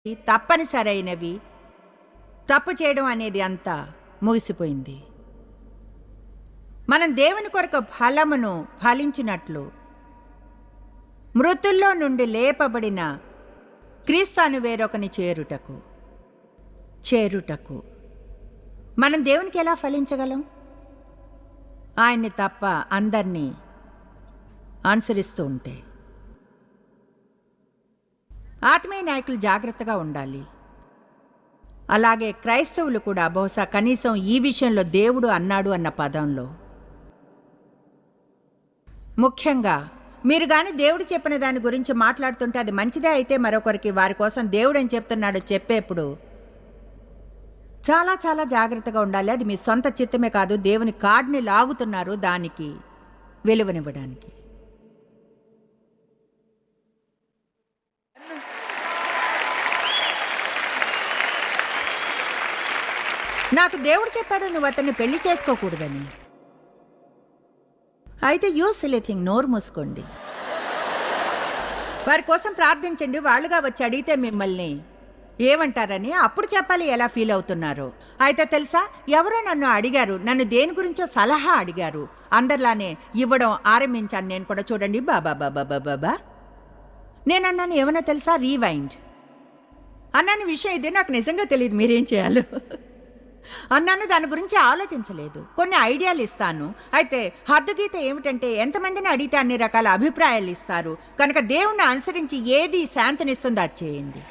తప్పనిసరైనవి. తప్పు చేయడం అనేది అంతా ముగిసిపోయింది. మనం దేవుని కొరకు ఫలమును ఫలించినట్లు మృతుల్లో నుండి లేపబడిన క్రీస్తును వేరొకని చేరుటకు మనం దేవునికి ఎలా ఫలించగలం? ఆయన్ని తప్ప అందరినీ అనుసరిస్తూ ఉంటే. ఆత్మీయ నాయకులు జాగ్రత్తగా ఉండాలి. అలాగే క్రైస్తవులు కూడా బహుశా కనీసం ఈ విషయంలో దేవుడు అన్నాడు అన్న పదంలో, ముఖ్యంగా మీరు కానీ దేవుడు చెప్పిన దాని గురించి మాట్లాడుతుంటే అది మంచిదే అయితే మరొకరికి వారి కోసం దేవుడు అని చెప్తున్నాడు చెప్పేప్పుడు చాలా చాలా జాగ్రత్తగా ఉండాలి. అది మీ సొంత చిత్తమే కాదు, దేవుని కార్డ్ని లాగుతున్నారు దానికి విలువనివ్వడానికి. నాకు దేవుడు చెప్పాడు నువ్వు అతన్ని పెళ్లి చేసుకోకూడదని. అయితే సిల్లీ థింగ్, నోరు మూసుకోండి. వారి కోసం ప్రార్థించండి. వాళ్ళుగా వచ్చి అడిగితే మిమ్మల్ని ఏమంటారని అప్పుడు చెప్పాలి ఎలా ఫీల్ అవుతున్నారో. అయితే తెలుసా, ఎవరో నన్ను అడిగారు, నన్ను దేని గురించో సలహా అడిగారు. అందరిలానే ఇవ్వడం ఆరంభించాను నేను కూడా. చూడండి బాబా నేనన్నాను ఏమన్నా తెలుసా, రీవైండ్ అన్నాను. విషయం ఇదే, నాకు నిజంగా తెలియదు మీరేం చేయాలో అన్నాను. దాని గురించి ఆలోచించలేదు. కొన్ని ఐడియాలు ఇస్తాను. అయితే హద్దుగీత ఏమిటంటే ఎంతమందిని అడిగితే అన్ని రకాల అభిప్రాయాలు ఇస్తారు కనుక దేవుణ్ణి అనుసరించి ఏది శాంతినిస్తుందో అది చేయండి.